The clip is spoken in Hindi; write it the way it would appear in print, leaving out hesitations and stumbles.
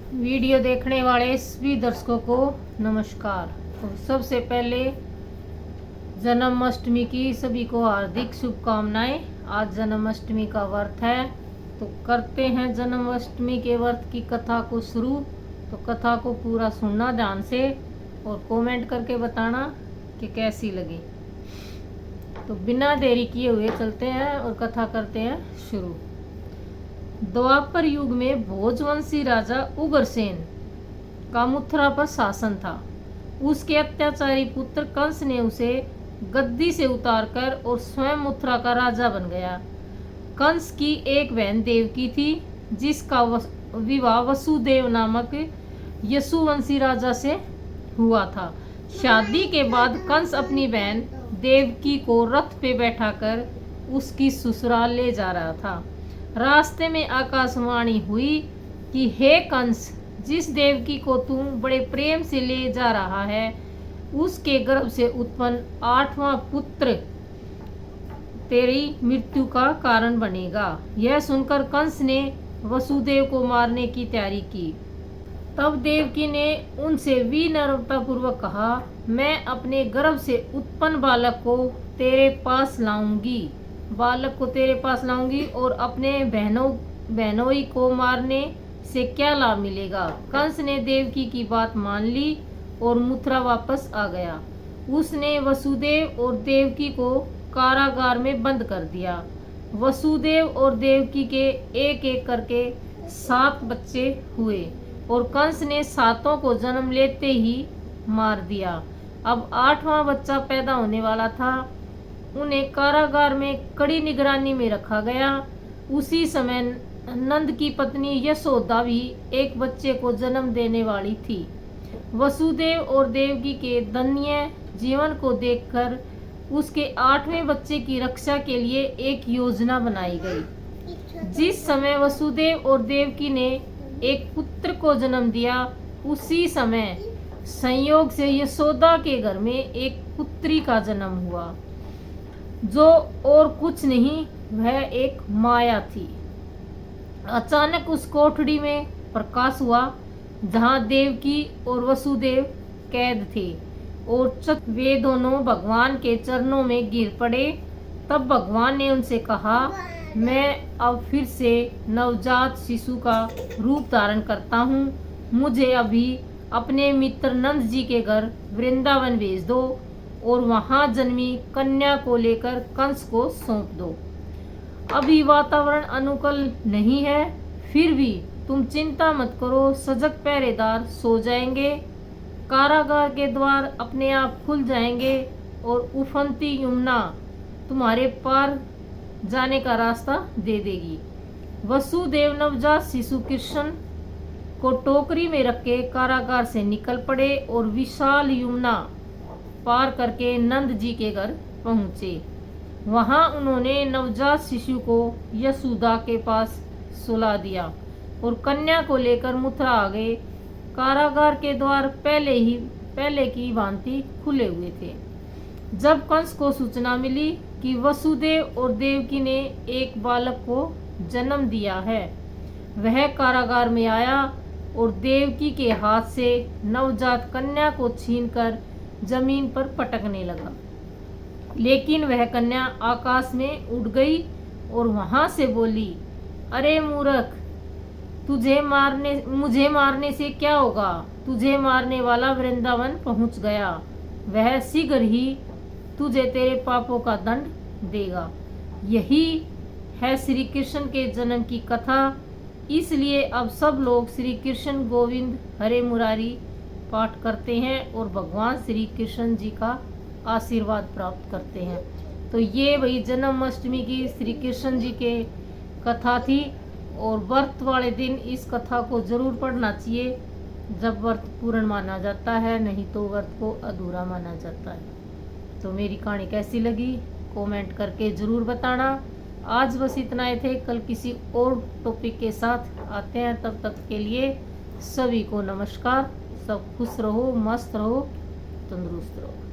वीडियो देखने वाले सभी दर्शकों को नमस्कार। तो सबसे पहले जन्माष्टमी की सभी को हार्दिक शुभकामनाएं। आज जन्माष्टमी का व्रत है, तो करते हैं जन्माष्टमी के व्रत की कथा को शुरू। तो कथा को पूरा सुनना ध्यान से और कमेंट करके बताना कि कैसी लगी। तो बिना देरी किए हुए चलते हैं और कथा करते हैं शुरू। द्वापर युग में भोजवंशी राजा उग्रसेन का मथुरा पर शासन था। उसके अत्याचारी पुत्र कंस ने उसे गद्दी से उतारकर और स्वयं मथुरा का राजा बन गया। कंस की एक बहन देवकी थी, जिसका विवाह वसुदेव नामक यशुवंशी राजा से हुआ था। शादी के बाद कंस अपनी बहन देवकी को रथ पे बैठाकर उसकी ससुराल ले जा रहा था। रास्ते में आकाशवाणी हुई कि हे कंस, जिस देवकी को तुम बड़े प्रेम से ले जा रहा है, उसके गर्भ से उत्पन्न 8वां पुत्र तेरी मृत्यु का कारण बनेगा। यह सुनकर कंस ने वसुदेव को मारने की तैयारी की। तब देवकी ने उनसे विनम्रतापूर्वक कहा, मैं अपने गर्भ से उत्पन्न बालक को तेरे पास लाऊंगी और अपने बहनोई को मारने से क्या लाभ मिलेगा। कंस ने देवकी की बात मान ली और मथुरा वापस आ गया। उसने वसुदेव और देवकी को कारागार में बंद कर दिया। वसुदेव और देवकी के एक एक करके 7 बच्चे हुए और कंस ने 7 को जन्म लेते ही मार दिया। अब 8वां बच्चा पैदा होने वाला था। उन्हें कारागार में कड़ी निगरानी में रखा गया। उसी समय नंद की पत्नी यशोदा भी एक बच्चे को जन्म देने वाली थी। वसुदेव और देवकी के दयनीय जीवन को देखकर उसके 8वें बच्चे की रक्षा के लिए एक योजना बनाई गई। जिस समय वसुदेव और देवकी ने एक पुत्र को जन्म दिया, उसी समय संयोग से यशोदा के घर में एक पुत्री का जन्म हुआ, जो और कुछ नहीं वह एक माया थी। अचानक उस कोठरी में प्रकाश हुआ जहाँ देवकी और वसुदेव कैद थे और वे दोनों भगवान के चरणों में गिर पड़े। तब भगवान ने उनसे कहा, मैं अब फिर से नवजात शिशु का रूप धारण करता हूँ। मुझे अभी अपने मित्र नंद जी के घर वृंदावन भेज दो और वहां जन्मी कन्या को लेकर कंस को सौंप दो। अभी वातावरण अनुकूल नहीं है, फिर भी तुम चिंता मत करो, सजग पहरेदार सो जाएंगे। कारागार के द्वार अपने आप खुल जाएंगे और उफनती यमुना तुम्हारे पार जाने का रास्ता दे देगी। वसुदेव नवजात शिशु कृष्ण को टोकरी में रख के कारागार से निकल पड़े और विशाल यमुना पार करके नंद जी के घर पहुँचे। वहाँ उन्होंने नवजात शिशु को यशोदा के पास सुला दिया और कन्या को लेकर मथुरा आ गए। कारागार के द्वार पहले की भांति खुले हुए थे। जब कंस को सूचना मिली कि वसुदेव और देवकी ने एक बालक को जन्म दिया है, वह कारागार में आया और देवकी के हाथ से नवजात कन्या को छीनकर जमीन पर पटकने लगा। लेकिन वह कन्या आकाश में उड़ गई और वहां से बोली, अरे मूर्ख, मुझे मारने से क्या होगा? तुझे मारने वाला वृंदावन पहुंच गया। वह शीघ्र ही तुझे तेरे पापों का दंड देगा। यही है श्री कृष्ण के जन्म की कथा। इसलिए अब सब लोग श्री कृष्ण गोविंद हरे मुरारी पाठ करते हैं और भगवान श्री कृष्ण जी का आशीर्वाद प्राप्त करते हैं। तो ये वही जन्माष्टमी की श्री कृष्ण जी के कथा थी और व्रत वाले दिन इस कथा को जरूर पढ़ना चाहिए जब व्रत पूर्ण माना जाता है, नहीं तो व्रत को अधूरा माना जाता है। तो मेरी कहानी कैसी लगी कमेंट करके ज़रूर बताना। आज बस इतना ही थे, कल किसी और टॉपिक के साथ आते हैं। तब तक के लिए सभी को नमस्कार। सब खुश रहो, मस्त रहो, तंदुरुस्त रहो।